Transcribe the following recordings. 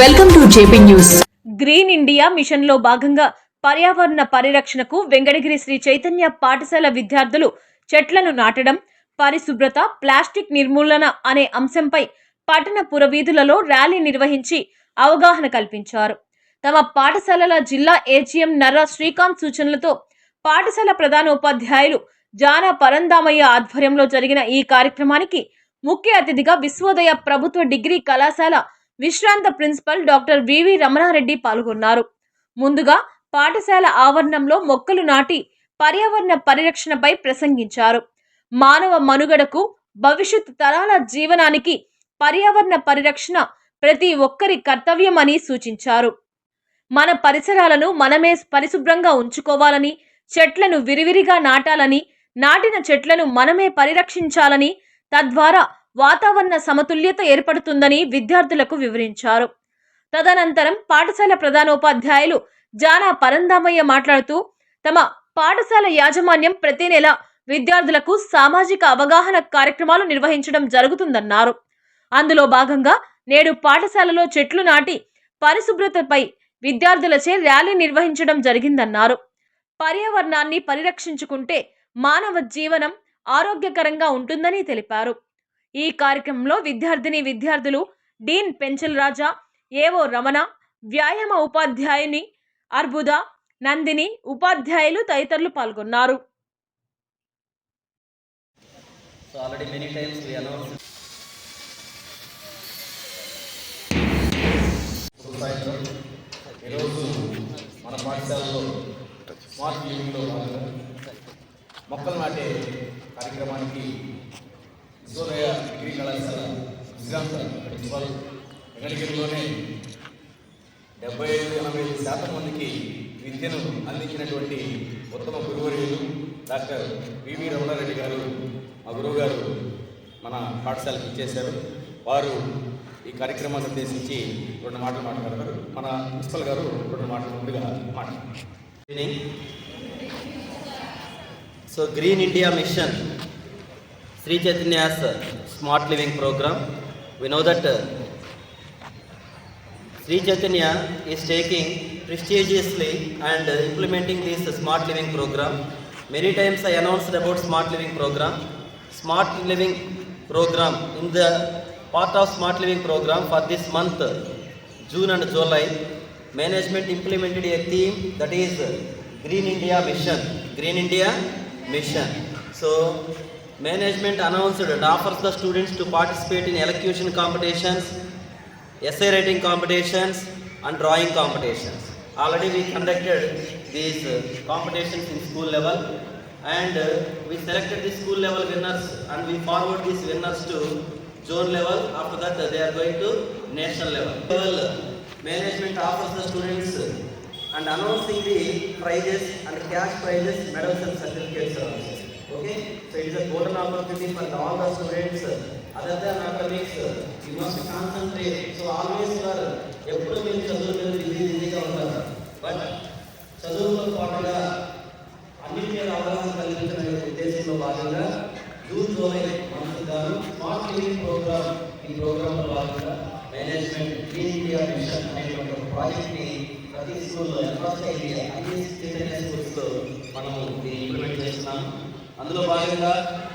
Welcome to JP news. Green India mission లో భాగంగా పర్యావరణ పరిరక్షణకు వెంకటగిరి శ్రీ చైతన్య పాఠశాల విద్యార్థులు చెట్లను నాటడం, పరిశుభ్రత, ప్లాస్టిక్ నిర్మూలన అనే అంశంపై పట్టణ పురవీధులలో ర్యాలీ నిర్వహించి అవగాహన కల్పించారు. తమ పాఠశాలల జిల్లా ఏజీఎం నర్రా శ్రీకాంత్ సూచనలతో పాఠశాల ప్రధానోపాధ్యాయులు జానా పరందామయ్య ఆధ్వర్యంలో జరిగిన ఈ కార్యక్రమానికి ముఖ్య అతిథిగా విశ్వోదయ ప్రభుత్వ డిగ్రీ కళాశాల విశ్రాంత ప్రిన్సిపల్ డాక్టర్ వివి రమణారెడ్డి పాల్గొన్నారు. ముందుగా పాఠశాల ఆవరణంలో మొక్కలు నాటి పర్యావరణ పరిరక్షణపై ప్రసంగించారు. మానవ మనుగడకు, భవిష్యత్ తరాల జీవనానికి పర్యావరణ పరిరక్షణ ప్రతి ఒక్కరి కర్తవ్యమని సూచించారు. మన పరిసరాలను మనమే పరిశుభ్రంగా ఉంచుకోవాలని, చెట్లను విరివిరిగా నాటాలని, నాటిన చెట్లను మనమే పరిరక్షించాలని, తద్వారా వాతావరణ సమతుల్యత ఏర్పడుతుందని విద్యార్థులకు వివరించారు. తదనంతరం పాఠశాల ప్రధానోపాధ్యాయులు జానా పరందామయ్య మాట్లాడుతూ తమ పాఠశాల యాజమాన్యం ప్రతి నెల విద్యార్థులకు సామాజిక అవగాహన కార్యక్రమాలు నిర్వహించడం జరుగుతుందన్నారు. అందులో భాగంగా నేడు పాఠశాలలో చెట్లు నాటి పరిశుభ్రతపై విద్యార్థులచే ర్యాలీ నిర్వహించడం జరిగిందన్నారు. పర్యావరణాన్ని పరిరక్షించుకుంటే మానవ జీవనం ఆరోగ్యకరంగా ఉంటుందని తెలిపారు. ఈ కార్యక్రమంలో విద్యార్థులు డీన్ పెంచల్ రాజా, ఏవో రమణ, వ్యాయామ ఉపాధ్యాయుని అర్బుద, నందిని, ఉపాధ్యాయులు తదితరులు పాల్గొన్నారు. ఈరోజు మన పాఠశాలలో స్మార్ట్ లివింగ్లో భాగంగా మొక్కలు నాటే కార్యక్రమానికి విశ్వోదయ డిగ్రీ కళాశాల విశ్రాంత ప్రిన్సిపల్ వెంకటగిరిలోనే 75-80% మందికి విద్యను అందించినటువంటి ఉత్తమ గురువర్యులు డాక్టర్ వివి రమణారెడ్డి గారు, మా గురువు గారు మన పాఠశాలకు ఇచ్చేశారు. వారు ఈ కార్యక్రమాన్ని ఉద్దేశించి 2 మాటలు మాట్లాడతారు. మన ప్రిన్సిపల్ గారు 2 మాటలు ముందుగా మాట్లాడతారు. So Green India Mission, Sri Chaitanya's Smart Living Program. We know that Sri Chaitanya is taking prestigiously and implementing this Smart Living Program. Many times I announced about Smart Living Program. Smart Living Program, in the part of Smart Living Program for this month, June and July, management implemented a theme that is Green India Mission. Green India Mission. So management announced and offers the students to participate in elocution competitions, essay writing competitions and drawing competitions. Already we conducted these competitions in school level, and we selected the school level winners and we forward these winners to zone level. After that they are going to national level. Management offers the students and announcing the prizes and cash prizes, medals and certificates. Okay, so it is a golden opportunity for all the students. Other than academics, you must concentrate. So always you are ఎప్పుడు మీరు చదువు మీద బిజీగా ఉంటారు. But చదువుతో పాటుగా అన్నిటి మీద అవగాహన కలిగించిన ఉద్దేశంలో భాగంగా జూన్ జూలై మంత్ గాను స్మార్ట్ లివింగ్ ప్రోగ్రామ్, ఈ ప్రోగ్రాంలో భాగంగా మేనేజ్మెంట్ గ్రీన్ ఇండియా మిషన్ అనేటువంటి ఒక ప్రాజెక్ట్ని ప్రతి స్కూల్లో అక్రాస్ ఇండియా అన్ని స్కూల్స్లో మనము దీన్ని ఇంప్లిమెంట్ చేస్తున్నాము. అందులో భాగంగా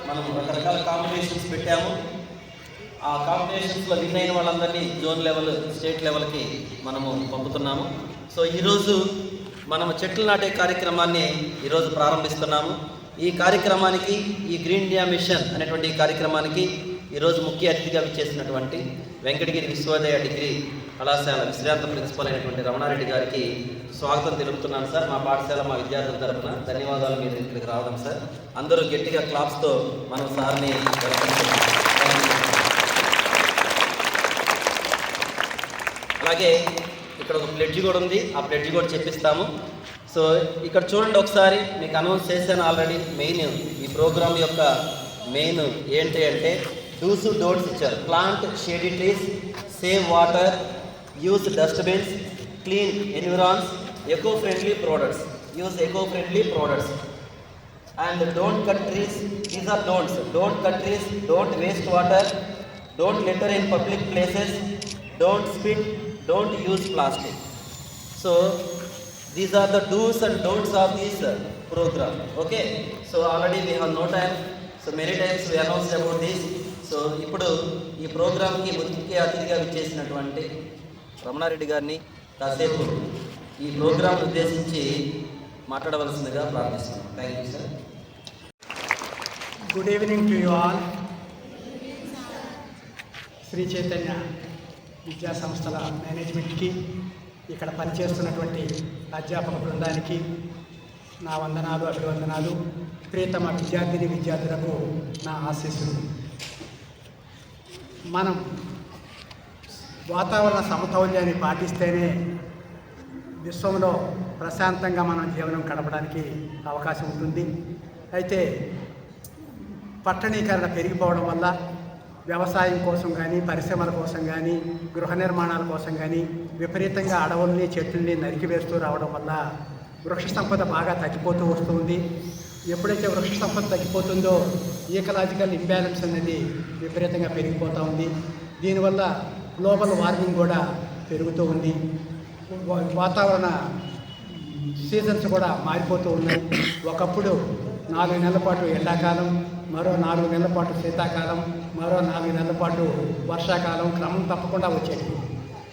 మనం రకరకాల కాంపిటీషన్స్ పెట్టాము. ఆ కాంపిటీషన్స్లో విన్ అయిన వాళ్ళందరినీ జోన్ లెవెల్, స్టేట్ లెవెల్కి మనము పంపుతున్నాము. సో ఈరోజు మనము చెట్లు నాటే కార్యక్రమాన్ని ఈరోజు ప్రారంభిస్తున్నాము. ఈ కార్యక్రమానికి, ఈ గ్రీన్ ఇండియా మిషన్ అనేటువంటి కార్యక్రమానికి ఈరోజు ముఖ్య అతిథిగా విచ్చేసినటువంటి వెంకటగిరి విశ్వోదయ డిగ్రీ కళాశాల విశ్రాంత ప్రిన్సిపల్ అయినటువంటి రమణారెడ్డి గారికి స్వాగతం తెలుపుతున్నాను సార్. మా పాఠశాల, మా విద్యార్థుల తరఫున ధన్యవాదాలు మీరు ఇక్కడికి రావడం సార్. అందరూ గట్టిగా క్లాప్స్తో మనం సార్ని అలాగే ఇక్కడ ఒక ప్లెడ్జ్ కూడా ఉంది, ఆ ప్లెడ్జ్ కూడా చెప్పిస్తాము. సో ఇక్కడ చూడండి ఒకసారి, మీకు అనౌన్స్ చేశాను ఆల్రెడీ. మెయిన్ ఈ ప్రోగ్రామ్ యొక్క మెయిన్ ఏంటి అంటే డూస్ డోంట్స్ ఇచ్చారు. Plant shady trees, save water, use dustbins, clean environs, eco-friendly products, use eco-friendly products, and don't cut trees. These are don'ts. Don't cut trees, don't waste water, don't litter in public places, don't spit, don't use plastic. So these are the do's and don'ts of this program. Okay, so already we have no time, so many times we announced about this. So ఇప్పుడు ఈ ప్రోగ్రామ్కి ముఖ్య అతిథిగా విచ్చేసినటువంటి రమణారెడ్డి గారిని కాసేపు ఈ programme ఉద్దేశించి మాట్లాడవలసిందిగా ప్రార్థిస్తున్నాం. Thank you sir. Good evening to you all. Sri Chaitanya విద్యా సంస్థల మేనేజ్మెంట్కి, ఇక్కడ పనిచేస్తున్నటువంటి అధ్యాపక బృందానికి నా వందనాలు, అభివందనాలు. ప్రియతమ విద్యార్థులకు నా ఆశీస్సులు. మనం వాతావరణ సమతౌల్యాన్ని పాటిస్తేనే విశ్వంలో ప్రశాంతంగా మనం జీవనం గడపడానికి అవకాశం ఉంటుంది. అయితే పట్టణీకరణ పెరిగిపోవడం వల్ల వ్యవసాయం కోసం కానీ, పరిశ్రమల కోసం కానీ, గృహ నిర్మాణాల కోసం కానీ విపరీతంగా అడవుల్ని, చెట్లని నరికివేస్తూ రావడం వల్ల వృక్ష సంపద బాగా తగ్గిపోతూ వస్తుంది. ఎప్పుడైతే వృక్ష సంపద తగ్గిపోతుందో ఈకలాజికల్ ఇంబ్యాలెన్స్ అనేది విపరీతంగా పెరిగిపోతూ ఉంది. దీనివల్ల గ్లోబల్ వార్మింగ్ కూడా పెరుగుతూ ఉంది. వాతావరణ సీజన్స్ కూడా మారిపోతూ ఉన్నాయి. ఒకప్పుడు 4 నెలల పాటు ఎండాకాలం, మరో 4 నెలల పాటు శీతాకాలం, మరో 4 నెలల పాటు వర్షాకాలం క్రమం తప్పకుండా వచ్చేది.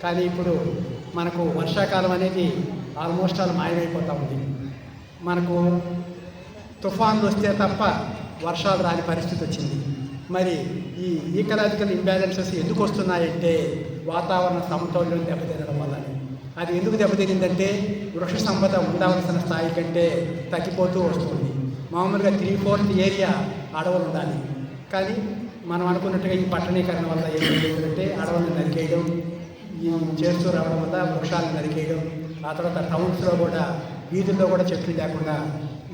కానీ ఇప్పుడు మనకు వర్షాకాలం అనేది ఆల్మోస్ట్ ఆల్ మాయమైపోతూ ఉంది. మనకు తుఫాన్లు వస్తే తప్ప వర్షాలు రాని పరిస్థితి వచ్చింది. మరి ఈ ఈకలాజికల్ ఇంబ్యాలెన్సెస్ ఎందుకు వస్తున్నాయంటే వాతావరణ సమతౌల్యం దెబ్బతినడం వల్ల. అది ఎందుకు దెబ్బతినిందంటే వృక్ష సంపద ఉండవలసిన స్థాయి కంటే తగ్గిపోతూ వస్తుంది. మామూలుగా 3/4 ఏరియా అడవులు ఉండాలి. కానీ మనం అనుకున్నట్టుగా ఈ పట్టణీకరణ వల్ల ఏం జరుగుతుందంటే అడవులను నరికేయడం, ఈ చేస్తూ రావడం వల్ల వృక్షాలను నరికేయడం, ఆ తర్వాత టౌన్స్లో కూడా వీధుల్లో కూడా చెట్లు లేకుండా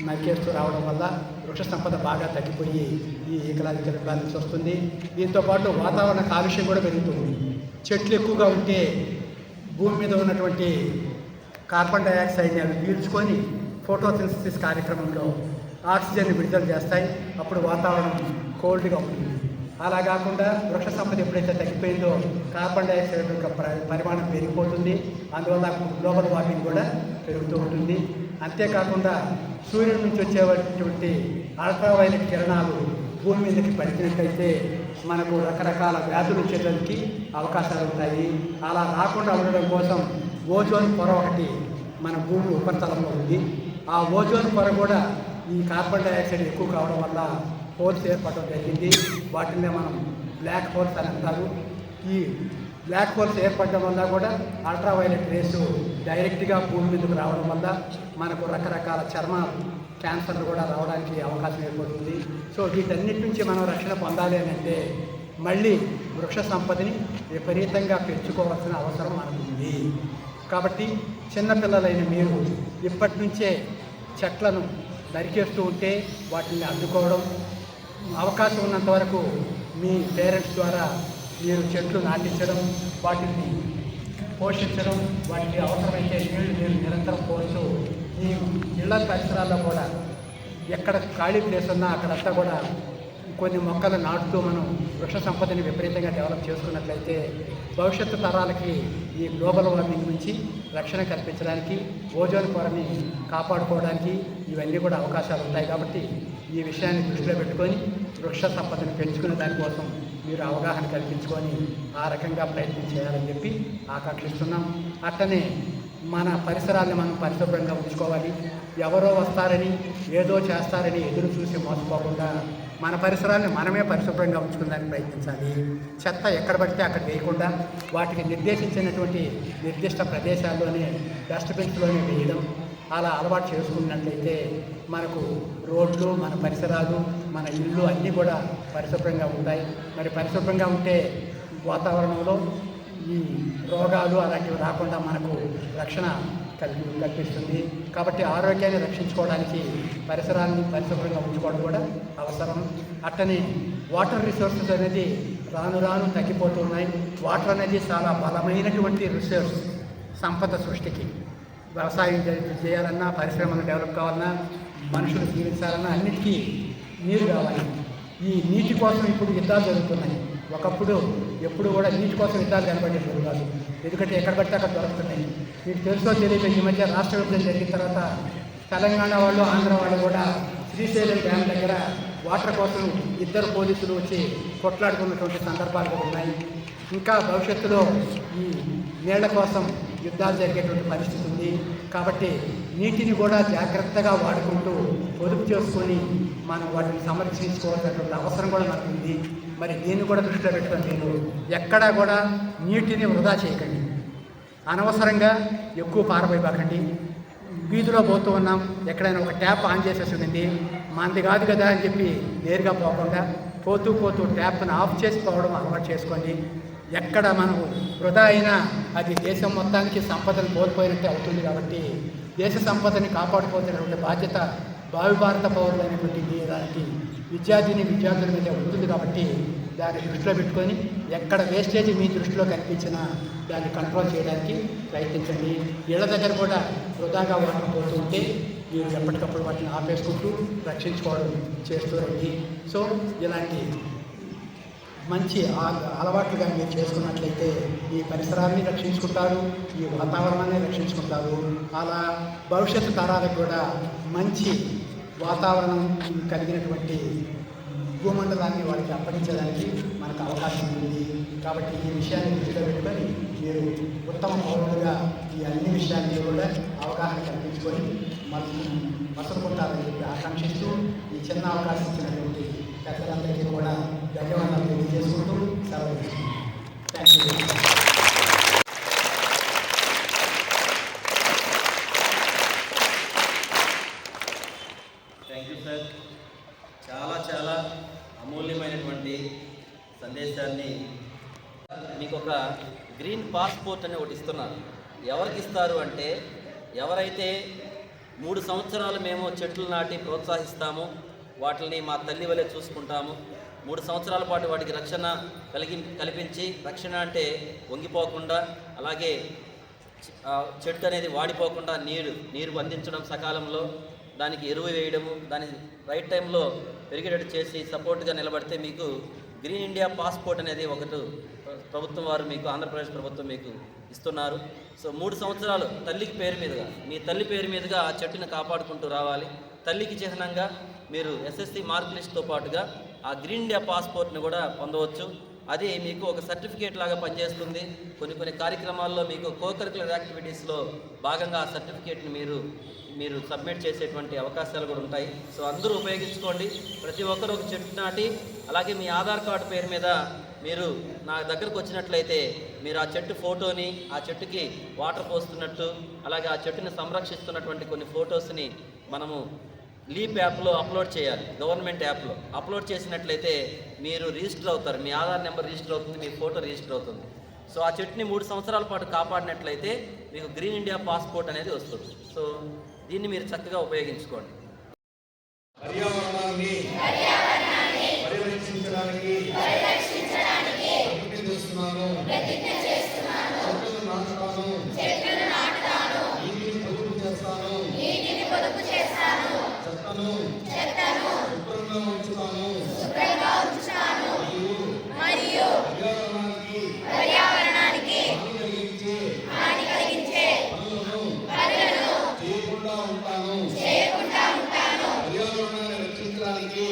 నరికేస్తూ రావడం వల్ల వృక్ష సంపద బాగా తగ్గిపోయి ఈ ఈకలాజికల్ ఇంబ్యాలెన్స్ వస్తుంది. దీంతోపాటు వాతావరణ కాలుష్యం కూడా పెరుగుతుంది. చెట్లు ఎక్కువగా ఉంటే భూమి మీద ఉన్నటువంటి కార్బన్ డైఆక్సైడ్ని అవి పీల్చుకొని ఫోటోసింథసిస్ కార్యక్రమంలో ఆక్సిజన్ని విడుదల చేస్తాయి. అప్పుడు వాతావరణం కోల్డ్గా ఉంటుంది. అలా కాకుండా వృక్ష సంపద ఎప్పుడైతే తగ్గిపోయిందో కార్బన్ డైఆక్సైడ్ యొక్క పరిమాణం పెరిగిపోతుంది. అందువల్ల గ్లోబల్ వార్మింగ్ కూడా పెరుగుతూ ఉంటుంది. అంతేకాకుండా సూర్యుడి నుంచి వచ్చేటువంటి అల్ట్రావైలెట్ కిరణాలు భూమి మీదకి పడిచినట్లయితే మనకు రకరకాల వ్యాధులు వచ్చేదానికి అవకాశాలు ఉంటాయి. అలా రాకుండా ఉండడం కోసం ఓజోన్ పొర ఒకటి మన భూమి ఉపరితలంలో ఉంది. ఆ ఓజోన్ పొర కూడా ఈ కార్బన్ డైఆక్సైడ్ ఎక్కువ కావడం వల్ల హోల్స్ ఏర్పడడం జరిగింది. వాటినే మనం బ్లాక్ హోల్స్ అని అంటారు. ఈ బ్లాక్ హోల్స్ ఏర్పడడం వల్ల కూడా అల్ట్రావైలెట్ రేసు డైరెక్ట్గా భూమి మీదకు రావడం వల్ల మనకు రకరకాల చర్మ క్యాన్సర్లు కూడా రావడానికి అవకాశం ఏర్పడుతుంది. సో వీటన్నిటి నుంచి మనం రక్షణ పొందాలి అని అంటే మళ్ళీ వృక్ష సంపదని విపరీతంగా పెంచుకోవాల్సిన అవసరం మనకుంది. కాబట్టి చిన్నపిల్లలైన మీరు ఇప్పటి నుంచే చెట్లను నరికేస్తూ ఉంటే వాటిని అడ్డుకోవడం, అవకాశం ఉన్నంత వరకు మీ పేరెంట్స్ ద్వారా మీరు చెట్లు నాటించడం, వాటిని పోషించడం, వాటికి అవసరమైతే నీళ్లు మీరు నిరంతరం పోస్తూ ఈ ఇళ్ల పరిసరాల్లో కూడా ఎక్కడ ఖాళీ ప్లేస్ ఉన్నా అక్కడంతా కూడా కొన్ని మొక్కలు నాటుతూ మనం వృక్ష సంపదని విపరీతంగా డెవలప్ చేసుకున్నట్లయితే భవిష్యత్తు తరాలకి ఈ గ్లోబల్ వార్మింగ్ నుంచి రక్షణ కల్పించడానికి, ఓజోన్ పొరని కాపాడుకోవడానికి ఇవన్నీ కూడా అవకాశాలు ఉంటాయి. కాబట్టి ఈ విషయాన్ని దృష్టిలో పెట్టుకొని వృక్ష సంపదను పెంచుకునే దానికోసం మీరు అవగాహన కల్పించుకొని ఆ రకంగా ప్రయత్నం చేయాలని చెప్పి ఆకాంక్షిస్తున్నాం. అట్లనే మన పరిసరాలను మనం పరిశుభ్రంగా ఉంచుకోవాలి. ఎవరో వస్తారని ఏదో చేస్తారని ఎదురు చూసి మోసపోకుండా మన పరిసరాలను మనమే పరిశుభ్రంగా ఉంచుకోవడానికి ప్రయత్నించాలి. చెత్త ఎక్కడ పడితే అక్కడ వేయకుండా వాటికి నిర్దేశించినటువంటి నిర్దిష్ట ప్రదేశాల్లోనే డస్ట్బిన్స్లోనే వేయడం, అలా అలవాటు చేసుకున్నట్లయితే మనకు రోడ్లు, మన పరిసరాలు, మన ఇళ్ళు అన్నీ కూడా పరిశుభ్రంగా ఉంటాయి. మరి పరిశుభ్రంగా ఉంటే వాతావరణంలో ఈ రోగాలు అలాంటివి రాకుండా మనకు రక్షణ కల్పిస్తుంది. కాబట్టి ఆరోగ్యాన్ని రక్షించుకోవడానికి పరిసరాన్ని పరిశుభ్రంగా ఉంచుకోవడం కూడా అవసరం. అట్టనే వాటర్ రిసోర్సెస్ అనేది రాను రాను తగ్గిపోతున్నాయి. వాటర్ అనేది చాలా బలమైనటువంటి రిసోర్స్ సంపద సృష్టికి. వ్యవసాయం చేయాలన్నా, పరిశ్రమలు డెవలప్ కావాలన్నా, మనుషులు జీవించాలన్నా అన్నిటికీ నీరు కావాలి. ఈ నీటి కోసం ఇప్పుడు యుద్ధాలు జరుగుతున్నాయి. ఒకప్పుడు ఎప్పుడు కూడా నీటి కోసం యుద్ధాలు కనబడేది కాదు. ఎందుకంటే ఎక్కడ పడితే అక్కడ దొరుకుతున్నాయి. మీకు తెలుసో తెలియదు, ఈ మధ్య రాష్ట్ర విభజన జరిగిన తర్వాత తెలంగాణ వాళ్ళు, ఆంధ్ర వాళ్ళు కూడా శ్రీశైలం డ్యామ్ దగ్గర వాటర్ కోసం 2 పోలీసులు వచ్చి కొట్లాడుకున్నటువంటి సందర్భాలు కూడా ఉన్నాయి. ఇంకా భవిష్యత్తులో ఈ నీళ్ల కోసం యుద్ధాలు జరిగేటువంటి పరిస్థితి ఉంది. కాబట్టి నీటిని కూడా జాగ్రత్తగా వాడుకుంటూ పొదుపు చేసుకొని మనం వాటిని సంరక్షించుకోవాల్సినటువంటి అవసరం కూడా మనకు ఉంది. మరి దీన్ని కూడా దృష్టిలో పెట్టుకొని నేను ఎక్కడా కూడా నీటిని వృధా చేయకండి, అనవసరంగా ఎక్కువ పారబోయబాకండి. వీధిలో పోతూ ఉన్నాం, ఎక్కడైనా ఒక ట్యాప్ ఆన్ చేసేసి ఉండండి, మనది కాదు కదా అని చెప్పి నేరుగా పోకుండా పోతూ ట్యాప్ను ఆఫ్ చేసి పోవడం అలవాటు చేసుకోండి. ఎక్కడ మనం వృధా అయినా అది దేశం మొత్తానికి సంపదను కోల్పోయినట్టే అవుతుంది. కాబట్టి దేశ సంపదని కాపాడుకోవాల్సినటువంటి బాధ్యత భావి భారత పౌరులైనటువంటి దానికి విద్యార్థుల మీద ఉంటుంది. కాబట్టి దాన్ని దృష్టిలో పెట్టుకొని ఎక్కడ వేస్టేజ్ మీ దృష్టిలో కనిపించినా దాన్ని కంట్రోల్ చేయడానికి ప్రయత్నించండి. ఇళ్ల దగ్గర కూడా వృధాగా వాటర్ పోతూ ఉంటే మీరు ఎప్పటికప్పుడు వాటిని ఆపేసుకుంటూ రక్షించుకోవడం చేస్తూ రండి. సో ఇలాంటి మంచి అలవాట్లుగా మీరు చేసుకున్నట్లయితే ఈ పరిసరాన్ని రక్షించుకుంటారు, ఈ వాతావరణాన్ని రక్షించుకుంటారు. అలా భవిష్యత్తు తరాలకు కూడా మంచి వాతావరణం కలిగినటువంటి భూమండలాన్ని వాళ్ళకి అప్పగించడానికి మనకు అవకాశం ఉంది. కాబట్టి ఈ విషయాన్ని దృష్టిలో పెట్టుకొని మీరు ఉత్తమ పౌరులుగా ఈ అన్ని విషయాన్ని కూడా అవగాహన కల్పించుకొని మసలుకుంటారని చెప్పి ఆకాంక్షిస్తూ ఈ చిన్న అవకాశం ఇచ్చినటువంటి పెద్దలందరికీ కూడా ధన్యవాదాలు తెలియజేసుకుంటూ సెలవు తీసుకుంటాం. Thank you. Thank you sir. చాలా అమూల్యమైనటువంటి సందేశాన్ని మీకు ఒక గ్రీన్ పాస్పోర్ట్ అని ఒకటి ఇస్తున్నారు. ఎవరికి ఇస్తారు అంటే ఎవరైతే 3 సంవత్సరాలు మేము చెట్లు నాటి ప్రోత్సహిస్తాము, వాటిని మా తల్లి వలె చూసుకుంటాము, 3 సంవత్సరాల పాటు వాటికి రక్షణ కల్పించి, రక్షణ అంటే వంగిపోకుండా, అలాగే చెట్టు అనేది వాడిపోకుండా నీరు అందించడం, సకాలంలో దానికి ఎరువు వేయడము, దాని రైట్ టైంలో పెరిగేటట్టు చేసి సపోర్ట్గా నిలబడితే మీకు గ్రీన్ ఇండియా పాస్పోర్ట్ అనేది ఒకటి ప్రభుత్వం వారు మీకు, ఆంధ్రప్రదేశ్ ప్రభుత్వం మీకు ఇస్తున్నారు. సో 3 సంవత్సరాలు తల్లికి పేరు మీదుగా, మీ తల్లి పేరు మీదుగా ఆ చెట్టుని కాపాడుకుంటూ రావాలి. తల్లికి చిహ్నంగా మీరు ఎస్ఎస్సి మార్క్ లిస్ట్తో పాటుగా ఆ గ్రీన్ ఇండియా పాస్పోర్ట్ని కూడా పొందవచ్చు. అది మీకు ఒక సర్టిఫికేట్ లాగా పనిచేస్తుంది. కొన్ని కార్యక్రమాల్లో మీకు కోకరికులర్ యాక్టివిటీస్లో భాగంగా ఆ సర్టిఫికేట్ని మీరు సబ్మిట్ చేసేటువంటి అవకాశాలు కూడా ఉంటాయి. సో అందరూ ఉపయోగించుకోండి. ప్రతి ఒక్కరు ఒక చెట్టు నాటి, అలాగే మీ ఆధార్ కార్డు పేరు మీద మీరు నా దగ్గరకు వచ్చినట్లయితే మీరు ఆ చెట్టు ఫోటోని, ఆ చెట్టుకి వాటర్ పోస్తున్నట్టు, అలాగే ఆ చెట్టుని సంరక్షిస్తున్నటువంటి కొన్ని ఫొటోస్ని మనము లీప్ యాప్లో అప్లోడ్ చేయాలి. గవర్నమెంట్ యాప్లో అప్లోడ్ చేసినట్లయితే మీరు రిజిస్టర్ అవుతారు, మీ ఆధార్ నెంబర్ రిజిస్టర్ అవుతుంది, మీ ఫోటో రిజిస్టర్ అవుతుంది. సో ఆ చెట్టుని 3 సంవత్సరాల పాటు కాపాడినట్లయితే మీకు గ్రీన్ ఇండియా పాస్పోర్ట్ అనేది వస్తుంది. సో దీన్ని మీరు చక్కగా ఉపయోగించుకోండి. పర్యావరణాన్ని పరిరక్షించడానికి ప్రతిజ్ఞ చేస్తున్నాను. చెట్లను నాటుతాను. నీటిని పొదుపు చేస్తాను. చెత్తను శుభ్రంగా ఉంచుతాను. మరియు పర్యావరణానికి హాని కలిగించే పనులను చేయకుండా ఉంటాను. పర్యావరణాన్ని రక్షించడానికి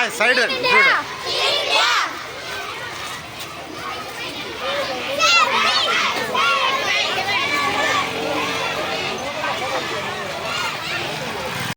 సైడ్ Green India.